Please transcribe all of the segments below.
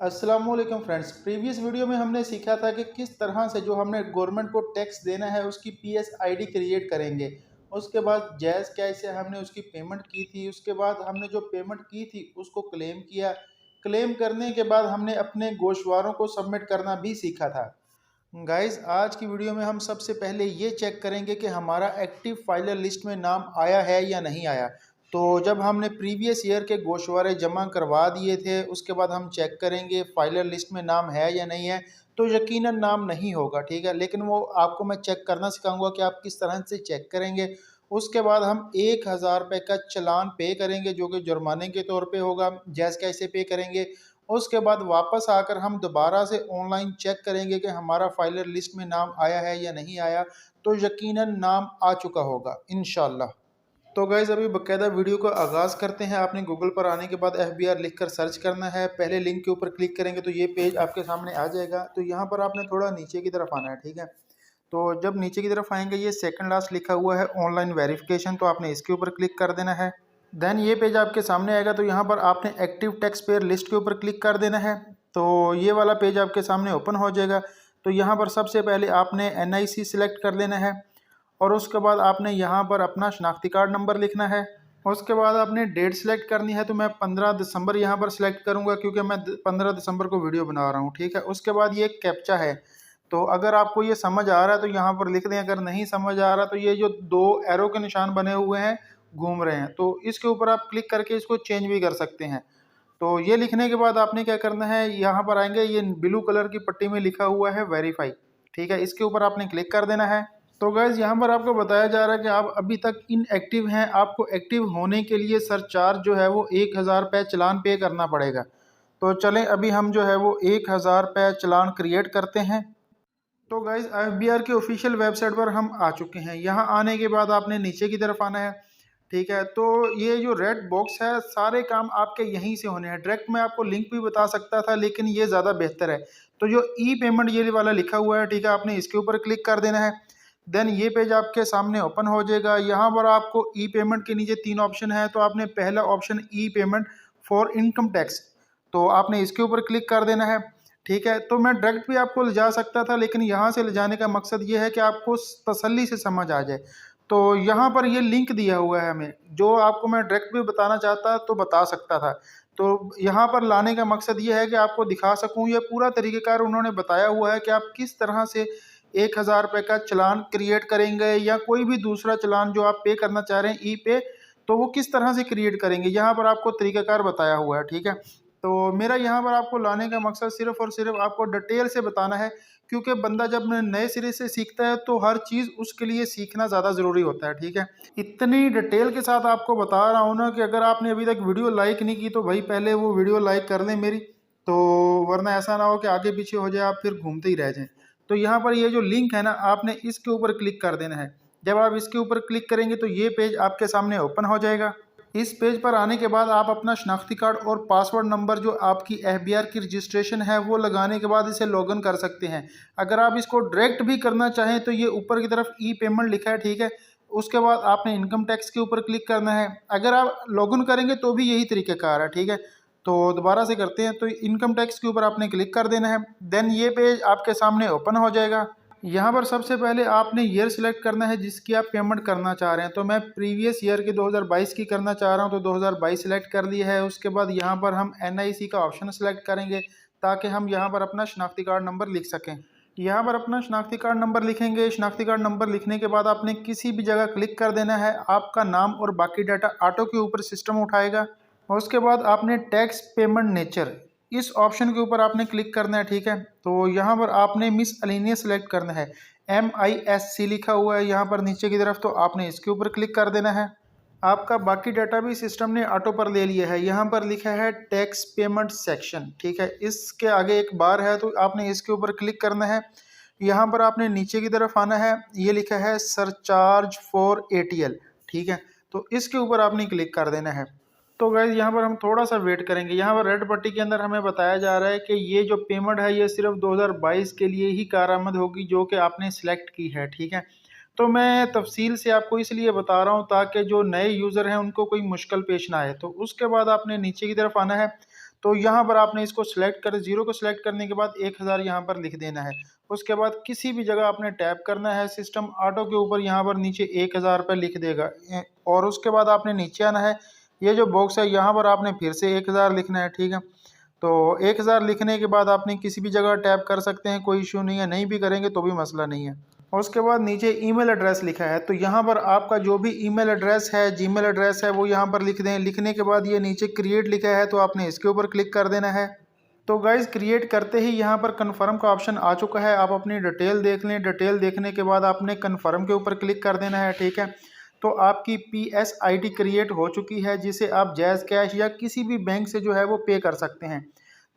अस्सलाम वालेकुम friends. Previous video में हमने सीखा था कि किस तरह से जो हमने गवर्नमेंट को टैक्स देना है उसकी पीएस आईडी क्रिएट करेंगे। उसके बाद जैज़ कैसे हमने उसकी पेमेंट की थी, उसके बाद हमने जो पेमेंट की थी उसको क्लेम किया। क्लेम करने के बाद हमने अपने गोशवारों को सबमिट करना भी सीखा था। गाइस, आज की वीडियो में हम सबसे पहले ये चेक करेंगे कि हमारा एक्टिव फाइलर लिस्ट में नाम आया है या नहीं आया। तो जब हमने प्रीवियस ईयर के गोशवारे जमा करवा दिए थे, उसके बाद हम चेक करेंगे फाइलर लिस्ट में नाम है या नहीं है। तो यकीनन नाम नहीं होगा, ठीक है, लेकिन वो आपको मैं चेक करना सिखाऊंगा कि आप किस तरह से चेक करेंगे। उसके बाद हम 1000 रुपये का चालान पे करेंगे जो कि जुर्माने के तौर पे होगा। जैस कैसे पे करेंगे, उसके बाद वापस आकर हम दोबारा से ऑनलाइन चेक करेंगे कि हमारा फाइलर लिस्ट में नाम आया है या नहीं आया। तो यकीनन नाम आ चुका होगा इंशाल्लाह। तो गाइज़, अभी बकायदा वीडियो को आगाज़ करते हैं। आपने गूगल पर आने के बाद FBR लिख कर सर्च करना है। पहले लिंक के ऊपर क्लिक करेंगे तो ये पेज आपके सामने आ जाएगा। तो यहाँ पर आपने थोड़ा नीचे की तरफ आना है, ठीक है। तो जब नीचे की तरफ आएंगे, ये सेकंड लास्ट लिखा हुआ है ऑनलाइन वेरिफिकेशन, तो आपने इसके ऊपर क्लिक कर देना है। देन ये पेज आपके सामने आएगा। तो यहाँ पर आपने एक्टिव टैक्स पेयर लिस्ट के ऊपर क्लिक कर देना है। तो ये वाला पेज आपके सामने ओपन हो जाएगा। तो यहाँ पर सबसे पहले आपने NIC सिलेक्ट कर लेना है और उसके बाद आपने यहाँ पर अपना शनाख्ती कार्ड नंबर लिखना है। उसके बाद आपने डेट सेलेक्ट करनी है। तो मैं 15 दिसंबर यहाँ पर सिलेक्ट करूँगा क्योंकि मैं 15 दिसंबर को वीडियो बना रहा हूँ, ठीक है। उसके बाद ये कैप्चा है। तो अगर आपको ये समझ आ रहा है तो यहाँ पर लिख दें, अगर नहीं समझ आ रहा तो ये जो दो एरो के निशान बने हुए हैं घूम रहे हैं, तो इसके ऊपर आप क्लिक करके इसको चेंज भी कर सकते हैं। तो ये लिखने के बाद आपने क्या करना है, यहाँ पर आएंगे, ये ब्लू कलर की पट्टी में लिखा हुआ है वेरीफाई, ठीक है, इसके ऊपर आपने क्लिक कर देना है। तो गैस, यहाँ पर आपको बताया जा रहा है कि आप अभी तक इनएक्टिव हैं। आपको एक्टिव होने के लिए सरचार्ज जो है वो 1000 रुपये चालान पे करना पड़ेगा। तो चलें, अभी हम जो है वो 1000 रुपये चालान क्रिएट करते हैं। तो गाइज, FBR के ऑफिशियल वेबसाइट पर हम आ चुके हैं। यहाँ आने के बाद आपने नीचे की तरफ आना है, ठीक है। तो ये जो रेड बॉक्स है, सारे काम आपके यहीं से होने हैं। डायरेक्ट मैं आपको लिंक भी बता सकता था लेकिन ये ज़्यादा बेहतर है। तो जो ई पेमेंट ये वाला लिखा हुआ है, ठीक है, आपने इसके ऊपर क्लिक कर देना है। देन ये पेज आपके सामने ओपन हो जाएगा। यहाँ पर आपको ई पेमेंट के नीचे 3 ऑप्शन है। तो आपने पहला option E payment for income tax, तो आपने इसके ऊपर क्लिक कर देना है, ठीक है। तो मैं डायरेक्ट भी आपको ले जा सकता था लेकिन यहाँ से ले जाने का मकसद ये है कि आपको तसल्ली से समझ आ जाए। तो यहाँ पर ये लिंक दिया हुआ है हमें, जो आपको मैं डायरेक्ट भी बताना चाहता तो बता सकता था। तो यहाँ पर लाने का मकसद ये है कि आपको दिखा सकूँ, ये पूरा तरीक़ेकार उन्होंने बताया हुआ है कि आप किस तरह से 1000 रुपये का चालान क्रिएट करेंगे या कोई भी दूसरा चालान जो आप पे करना चाह रहे हैं ई पे, तो वो किस तरह से क्रिएट करेंगे, यहाँ पर आपको तरीक़ाकार बताया हुआ है, ठीक है। तो मेरा यहाँ पर आपको लाने का मकसद सिर्फ़ और सिर्फ आपको डिटेल से बताना है, क्योंकि बंदा जब नए सिरे से सीखता है तो हर चीज़ उसके लिए सीखना ज़्यादा ज़रूरी होता है, ठीक है। इतनी डिटेल के साथ आपको बता रहा हूँ ना कि अगर आपने अभी तक वीडियो लाइक नहीं की तो भाई पहले वो वीडियो लाइक कर लें मेरी, तो वरना ऐसा ना हो कि आगे पीछे हो जाए, आप फिर घूमते ही रह जाएँ। तो यहाँ पर ये जो लिंक है ना, आपने इसके ऊपर क्लिक कर देना है। जब आप इसके ऊपर क्लिक करेंगे तो ये पेज आपके सामने ओपन हो जाएगा। इस पेज पर आने के बाद आप अपना शनाख्ती कार्ड और पासवर्ड नंबर जो आपकी FBR की रजिस्ट्रेशन है वो लगाने के बाद इसे लॉगिन कर सकते हैं। अगर आप इसको डायरेक्ट भी करना चाहें तो ये ऊपर की तरफ ई पेमेंट लिखा है, ठीक है। उसके बाद आपने इनकम टैक्स के ऊपर क्लिक करना है। अगर आप लॉगिन करेंगे तो भी यही तरीक़ाकार है, ठीक है। तो दोबारा से करते हैं। तो इनकम टैक्स के ऊपर आपने क्लिक कर देना है। देन ये पेज आपके सामने ओपन हो जाएगा। यहाँ पर सबसे पहले आपने ईयर सिलेक्ट करना है जिसकी आप पेमेंट करना चाह रहे हैं। तो मैं प्रीवियस ईयर की 2022 की करना चाह रहा हूँ, तो 2022 सिलेक्ट कर लिया है। उसके बाद यहाँ पर हम NIC का ऑप्शन सेलेक्ट करेंगे ताकि हम यहाँ पर अपना शनाख्ती कार्ड नंबर लिख सकें। यहाँ पर अपना शनाख्ती कार्ड नंबर लिखेंगे। शनाख्ती कार्ड नंबर लिखने के बाद आपने किसी भी जगह क्लिक कर देना है। आपका नाम और बाकी डाटा ऑटो के ऊपर सिस्टम उठाएगा। और उसके बाद आपने टैक्स पेमेंट नेचर, इस ऑप्शन के ऊपर आपने क्लिक करना है, ठीक है। तो यहाँ पर आपने मिस अलीनिया सेलेक्ट करना है। MISC लिखा हुआ है यहाँ पर नीचे की तरफ, तो आपने इसके ऊपर क्लिक कर देना है। आपका बाकी डाटा भी सिस्टम ने ऑटो पर ले लिया है। यहाँ पर लिखा है टैक्स पेमेंट सेक्शन, ठीक है। इसके आगे एक बार है तो आपने इसके ऊपर क्लिक करना है। यहाँ पर आपने नीचे की तरफ आना है, ये लिखा है सरचार्ज फॉर ATL, ठीक है। तो इसके ऊपर आपने क्लिक कर देना है। तो गाइस, यहाँ पर हम थोड़ा सा वेट करेंगे। यहाँ पर रेड पट्टी के अंदर हमें बताया जा रहा है कि ये जो पेमेंट है ये सिर्फ 2022 के लिए ही कारआमद होगी जो कि आपने सिलेक्ट की है, ठीक है। तो मैं तफसील से आपको इसलिए बता रहा हूँ ताकि जो नए यूज़र हैं उनको कोई मुश्किल पेश ना आए। तो उसके बाद आपने नीचे की तरफ आना है। तो यहाँ पर आपने इसको सिलेक्ट कर, जीरो को सिलेक्ट करने के बाद 1000 यहाँ पर लिख देना है। उसके बाद किसी भी जगह आपने टैप करना है, सिस्टम ऑटो के ऊपर यहाँ पर नीचे 1000 रुपये लिख देगा। और उसके बाद आपने नीचे आना है, ये जो बॉक्स है यहाँ पर आपने फिर से 1000 लिखना है, ठीक है। तो 1000 लिखने के बाद आपने किसी भी जगह टैप कर सकते हैं, कोई इशू नहीं है, नहीं भी करेंगे तो भी मसला नहीं है। और उसके बाद नीचे ईमेल एड्रेस लिखा है, तो यहाँ पर आपका जो भी ईमेल एड्रेस है, जीमेल एड्रेस है, वो यहाँ पर लिख दें। लिखने के बाद ये नीचे क्रिएट लिखा है, तो आपने इसके ऊपर क्लिक कर देना है। तो गाइज़ क्रिएट करते ही यहाँ पर कन्फर्म का ऑप्शन आ चुका है। आप अपनी डिटेल देख लें, डिटेल देखने के बाद आपने कन्फर्म के ऊपर क्लिक कर देना है, ठीक है। तो आपकी PSID क्रिएट हो चुकी है, जिसे आप जैज़ कैश या किसी भी बैंक से जो है वो पे कर सकते हैं।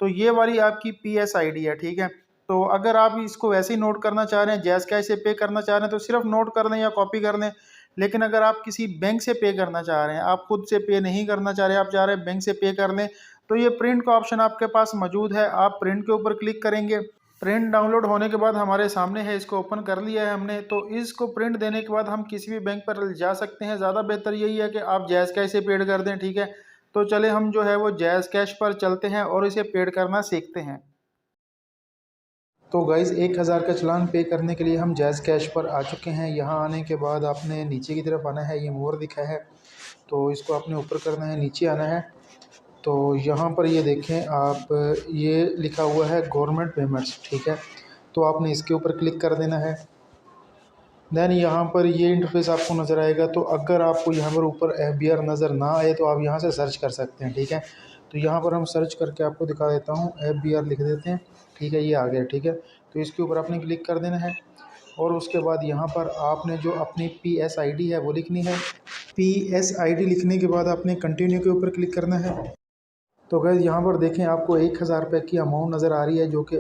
तो ये वाली आपकी PSID है, ठीक है। तो अगर आप इसको वैसे ही नोट करना चाह रहे हैं, जैज़ कैश से पे करना चाह रहे हैं, तो सिर्फ नोट कर लें या कॉपी कर लें। लेकिन अगर आप किसी बैंक से पे करना चाह रहे हैं, आप खुद से पे नहीं करना चाह रहे, आप चाह रहे हैं बैंक से पे कर लें, तो ये प्रिंट का ऑप्शन आपके पास मौजूद है। आप प्रिंट के ऊपर क्लिक करेंगे। प्रिंट डाउनलोड होने के बाद हमारे सामने है, इसको ओपन कर लिया है हमने। तो इसको प्रिंट देने के बाद हम किसी भी बैंक पर जा सकते हैं। ज़्यादा बेहतर यही है कि आप जैज़ कैश से पेड कर दें, ठीक है। तो चले हम जो है वो जैज़ कैश पर चलते हैं और इसे पेड करना सीखते हैं। तो गाइज़ 1000 का चलान पे करने के लिए हम जैज़ कैश पर आ चुके हैं। यहाँ आने के बाद आपने नीचे की तरफ आना है, ये मोर दिखा है, तो इसको आपने ऊपर करना है, नीचे आना है। तो यहाँ पर ये देखें आप, ये लिखा हुआ है गवर्नमेंट पेमेंट्स, ठीक है। तो आपने इसके ऊपर क्लिक कर देना है। देन यहाँ पर ये इंटरफेस आपको नज़र आएगा। तो अगर आपको यहाँ पर ऊपर FBR नज़र ना आए तो आप यहाँ से सर्च कर सकते हैं, ठीक है। तो यहाँ पर हम सर्च करके आपको दिखा देता हूँ, FBR लिख देते हैं, ठीक है, ये आ गया, ठीक है। तो इसके ऊपर आपने क्लिक कर देना है और उसके बाद यहाँ पर आपने जो अपनी PSID है वो लिखनी है। PSID लिखने के बाद आपने कंटिन्यू के ऊपर क्लिक करना है। तो गाइस यहाँ पर देखें आपको 1000 रुपये की अमाउंट नज़र आ रही है, जो कि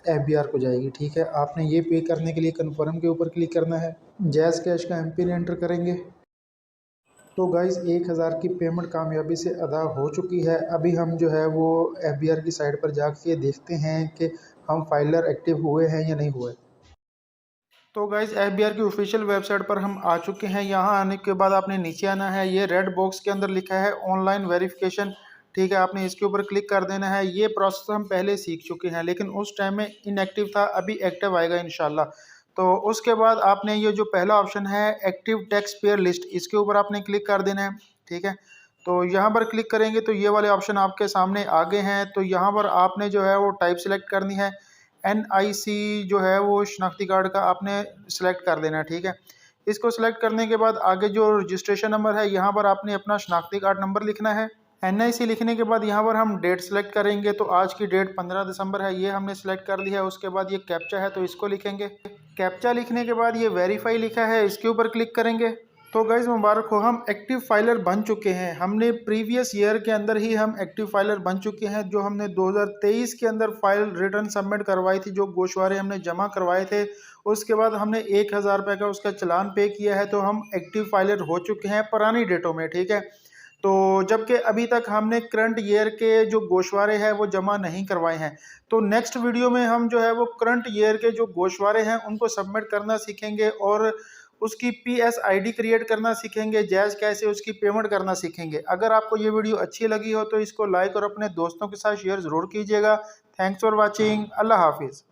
FBR को जाएगी, ठीक है। आपने ये पे करने के लिए कन्फर्म के ऊपर क्लिक करना है। जैज़ कैश का MPIN एंटर करेंगे। तो गाइस 1000 की पेमेंट कामयाबी से अदा हो चुकी है। अभी हम जो है वो FBR की साइट पर जाके देखते हैं कि हम फाइलर एक्टिव हुए हैं या नहीं हुए। तो गाइस FBR की ऑफिशियल वेबसाइट पर हम आ चुके हैं। यहाँ आने के बाद आपने नीचे आना है, ये रेड बॉक्स के अंदर लिखा है ऑनलाइन वेरिफिकेशन, ठीक है। आपने इसके ऊपर क्लिक कर देना है। ये प्रोसेस हम पहले सीख चुके हैं, लेकिन उस टाइम में इनएक्टिव था, अभी एक्टिव आएगा इंशाल्लाह। तो उसके बाद आपने ये जो पहला ऑप्शन है एक्टिव टैक्स पेयर लिस्ट, इसके ऊपर आपने क्लिक कर देना है, ठीक है। तो यहाँ पर क्लिक करेंगे तो ये वाले ऑप्शन आपके सामने आगे हैं। तो यहाँ पर आपने जो है वो टाइप सेलेक्ट करनी है। NIC जो है वो शनाख्ती कार्ड का आपने सेलेक्ट कर लेना है, ठीक है। इसको सेलेक्ट करने के बाद आगे जो रजिस्ट्रेशन नंबर है, यहाँ पर आपने अपना शनाख्ती कार्ड नंबर लिखना है। NIC लिखने के बाद यहाँ पर हम डेट सेलेक्ट करेंगे। तो आज की डेट 15 दिसंबर है, ये हमने सेलेक्ट कर लिया है। उसके बाद ये कैप्चा है, तो इसको लिखेंगे। कैप्चा लिखने के बाद ये वेरीफाई लिखा है, इसके ऊपर क्लिक करेंगे। तो गाइज़ मुबारक हो, हम एक्टिव फाइलर बन चुके हैं। हमने प्रीवियस ईयर के अंदर ही हम एक्टिव फाइलर बन चुके हैं। जो हमने 2023 के अंदर फाइल रिटर्न सबमिट करवाई थी, जो गोशवारे हमने जमा करवाए थे, उसके बाद हमने 1000 रुपये का उसका चालान पे किया है। तो हम एक्टिव फाइलर हो चुके हैं पुरानी डेटों में, ठीक है। तो जबकि अभी तक हमने करंट ईयर के जो गोशवारे हैं वो जमा नहीं करवाए हैं। तो नेक्स्ट वीडियो में हम जो है वो करंट ईयर के जो गोशवारे हैं उनको सबमिट करना सीखेंगे और उसकी PSID क्रिएट करना सीखेंगे, जैज़ कैसे उसकी पेमेंट करना सीखेंगे। अगर आपको ये वीडियो अच्छी लगी हो तो इसको लाइक और अपने दोस्तों के साथ शेयर ज़रूर कीजिएगा। Thanks for watching. अल्लाह हाफिज़।